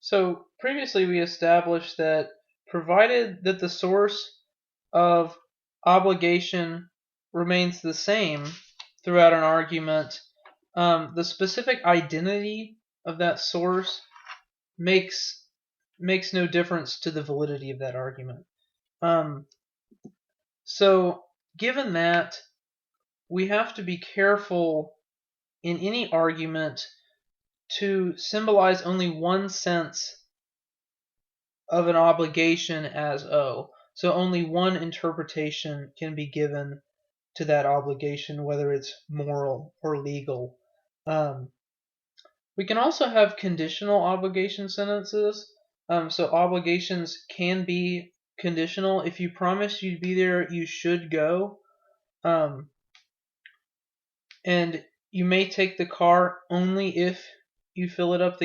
So previously we established that provided that the source of obligation remains the same throughout an argument, the specific identity of that source makes no difference to the validity of that argument. So given that, we have to be careful in any argument to symbolize only one sense of an obligation as O. So only one interpretation can be given to that obligation, whether it's moral or legal. We can also have conditional obligation sentences. So obligations can be conditional. If you promise you'd be there, you should go. And you may take the car only if you fill it up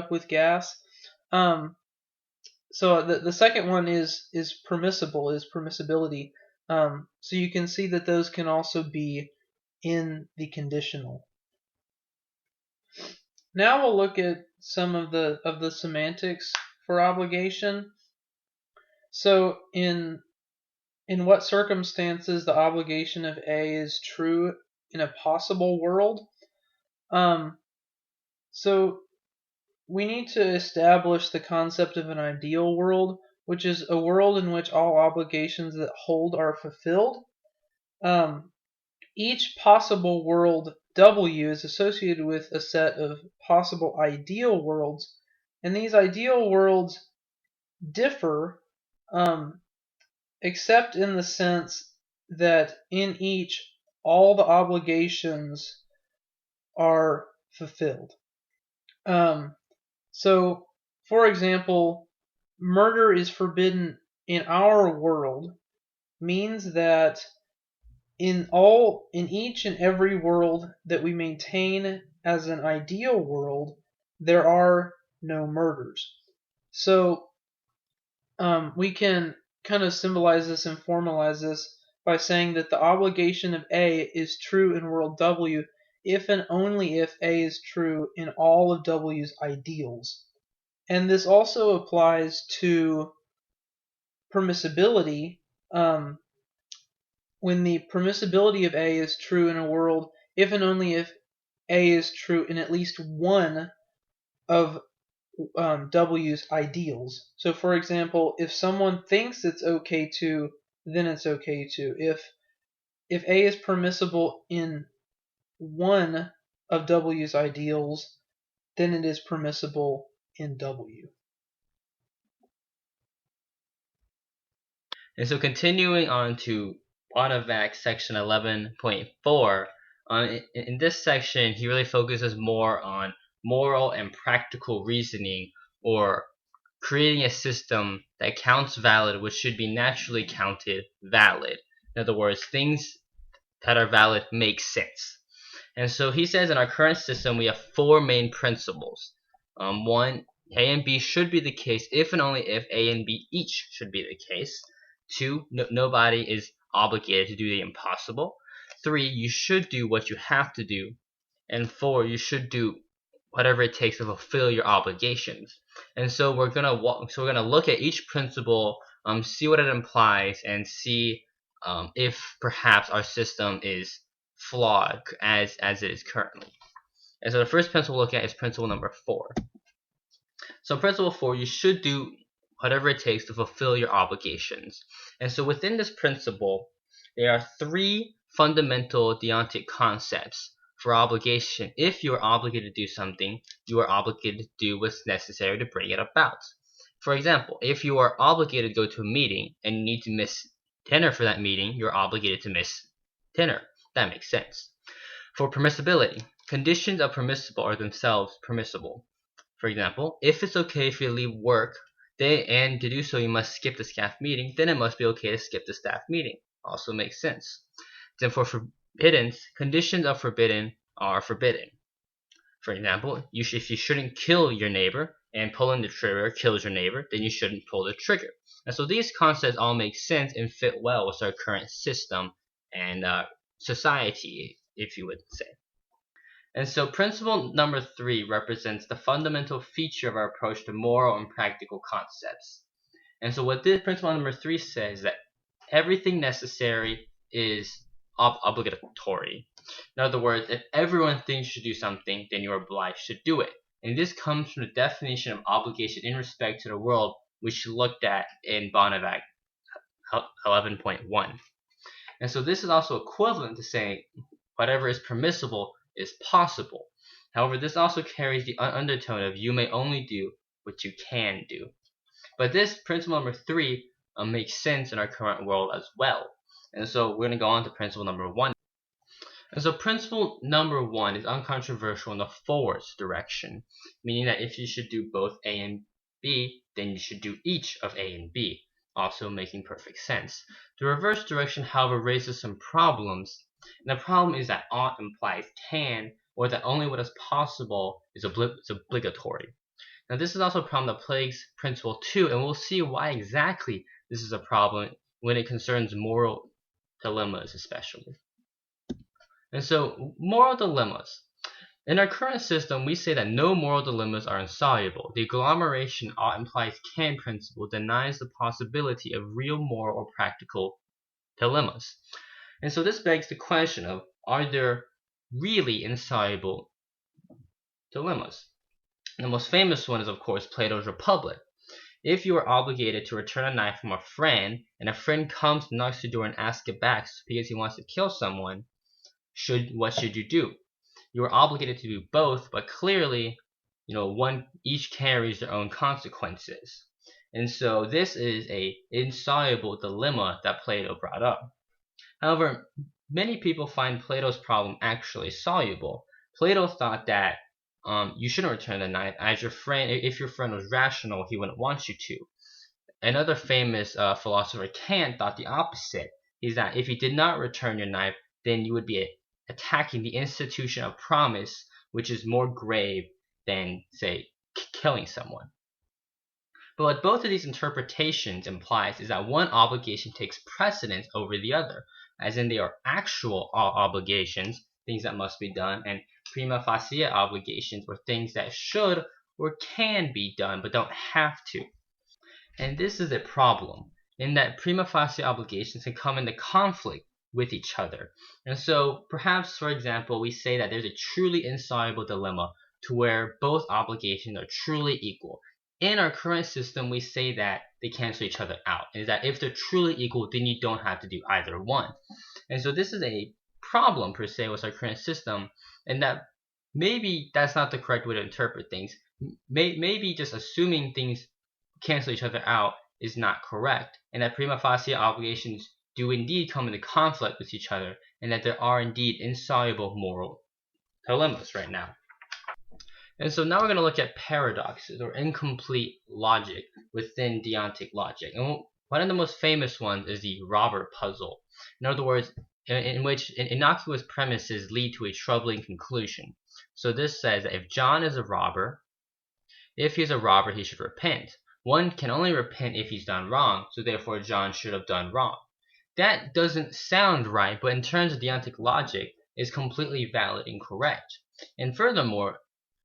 with gas. So the second one is permissibility. So you can see that those can also be in the conditional. Now we'll look at some of the semantics for obligation. So in what circumstances the obligation of A is true in a possible world? So we need to establish the concept of an ideal world, which is a world in which all obligations that hold are fulfilled. Each possible world W is associated with a set of possible ideal worlds, and these ideal worlds differ, except in the sense that in each all the obligations are fulfilled. So, for example, murder is forbidden in our world means that in each and every world that we maintain as an ideal world, there are no murders. So we can kind of symbolize this and formalize this by saying that the obligation of A is true in world W if and only if A is true in all of W's ideals. And this also applies to permissibility. When the permissibility of A is true in a world if and only if A is true in at least one of W's ideals. So for example, if someone thinks it's okay to, then it's okay to. If A is permissible in one of W's ideals, then it is permissible in W. And so continuing on to Bonavac section 11.4, in this section he really focuses more on moral and practical reasoning, or creating a system that counts valid which should be naturally counted valid. In other words, things that are valid make sense. And so he says in our current system we have four main principles. One, A and B should be the case if and only if A and B each should be the case. Two, nobody is obligated to do the impossible. Three, you should do what you have to do. And four, you should do whatever it takes to fulfill your obligations. And so we're gonna look at each principle, see what it implies, and see if perhaps our system is flawed as it is currently. And so the first principle we'll look at is principle number 4. So principle 4, you should do whatever it takes to fulfill your obligations. And so within this principle, there are 3 fundamental deontic concepts for obligation. If you are obligated to do something, you are obligated to do what's necessary to bring it about. For example, if you are obligated to go to a meeting and you need to miss dinner for that meeting, you're obligated to miss dinner. That makes sense. For permissibility, conditions of permissible are themselves permissible. For example, if it's okay for you to leave work and to do so you must skip the staff meeting, then it must be okay to skip the staff meeting. Also makes sense. Then for forbiddance, conditions of forbidden are forbidden. For example, if you shouldn't kill your neighbor and pulling the trigger kills your neighbor, then you shouldn't pull the trigger. And so these concepts all make sense and fit well with our current system and society, if you would say. And so principle number 3 represents the fundamental feature of our approach to moral and practical concepts. And so what this principle number 3 says is that everything necessary is obligatory. In other words, if everyone thinks you should do something, then you're obliged to do it. And this comes from the definition of obligation in respect to the world, which we looked at in Bonavac 11.1. And so this is also equivalent to saying whatever is permissible is possible. However, this also carries the undertone of you may only do what you can do. But this principle number 3 makes sense in our current world as well. And so we're going to go on to principle number 1. And so principle number 1 is uncontroversial in the forwards direction, meaning that if you should do both A and B, then you should do each of A and B, also making perfect sense. The reverse direction, however, raises some problems. And the problem is that ought implies can, or that only what is possible is obligatory. Now this is also a problem that plagues principle 2, and we'll see why exactly this is a problem when it concerns moral dilemmas especially. And so, moral dilemmas. In our current system, we say that no moral dilemmas are insoluble. The agglomeration ought implies can principle denies the possibility of real moral or practical dilemmas. And so this begs the question of, are there really insoluble dilemmas? And the most famous one is, of course, Plato's Republic. If you are obligated to return a knife from a friend, and a friend comes, knocks your door, and asks it back because he wants to kill someone, what should you do? You are obligated to do both, but clearly, one each carries their own consequences. And so this is a insoluble dilemma that Plato brought up. However, many people find Plato's problem actually soluble. Plato thought that you shouldn't return the knife, as if your friend was rational, he wouldn't want you to. Another famous philosopher, Kant, thought the opposite. Is that if you did not return your knife, then you would be attacking the institution of promise, which is more grave than, say, killing someone. But what both of these interpretations implies is that one obligation takes precedence over the other, as in they are actual obligations, things that must be done, and prima facie obligations, or things that should or can be done but don't have to. And this is a problem, in that prima facie obligations can come into conflict with each other. And so perhaps, for example, we say that there's a truly insoluble dilemma to where both obligations are truly equal. In our current system, we say that they cancel each other out. Is that if they're truly equal, then you don't have to do either one. And so this is a problem per se with our current system, and that maybe that's not the correct way to interpret things. Maybe just assuming things cancel each other out is not correct, and that prima facie obligations do indeed come into conflict with each other, and that there are indeed insoluble moral dilemmas right now. And so now we're going to look at paradoxes, or incomplete logic, within deontic logic. And one of the most famous ones is the robber puzzle. In other words, in which innocuous premises lead to a troubling conclusion. So this says that if John is a robber, if he's a robber, he should repent. One can only repent if he's done wrong, so therefore John should have done wrong. That doesn't sound right, but in terms of deontic logic, is completely valid and correct. And furthermore,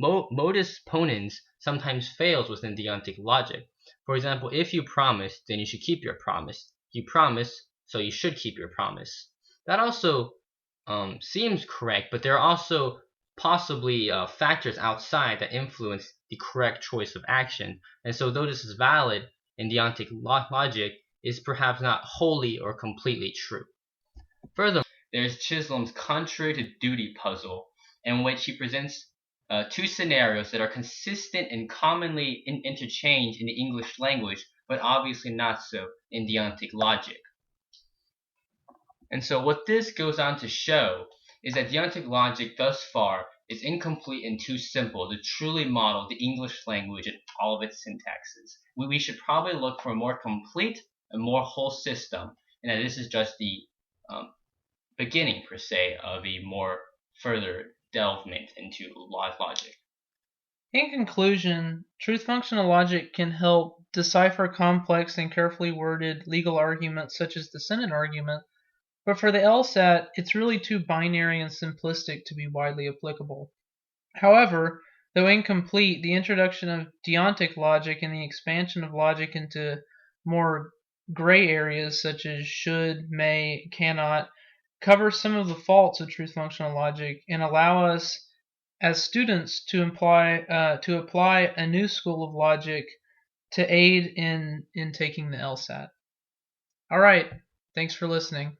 modus ponens sometimes fails within deontic logic. For example, if you promise, then you should keep your promise. You promise, so you should keep your promise. That also seems correct, but there are also possibly factors outside that influence the correct choice of action. And so though this is valid in deontic logic, is perhaps not wholly or completely true. Furthermore, there's Chisholm's contrary to duty puzzle, in which he presents two scenarios that are consistent and commonly interchanged in the English language, but obviously not so in deontic logic. And so what this goes on to show is that deontic logic thus far is incomplete and too simple to truly model the English language and all of its syntaxes. We should probably look for a more complete, a more whole system, and that this is just the beginning, per se, of a more further delvement into logic. In conclusion, truth-functional logic can help decipher complex and carefully worded legal arguments such as the Senate argument But for the LSAT, it's really too binary and simplistic to be widely applicable. However, though incomplete, the introduction of deontic logic and the expansion of logic into more gray areas such as should, may, cannot cover some of the faults of truth functional logic and allow us as students to apply a new school of logic to aid in taking the LSAT. All right, thanks for listening.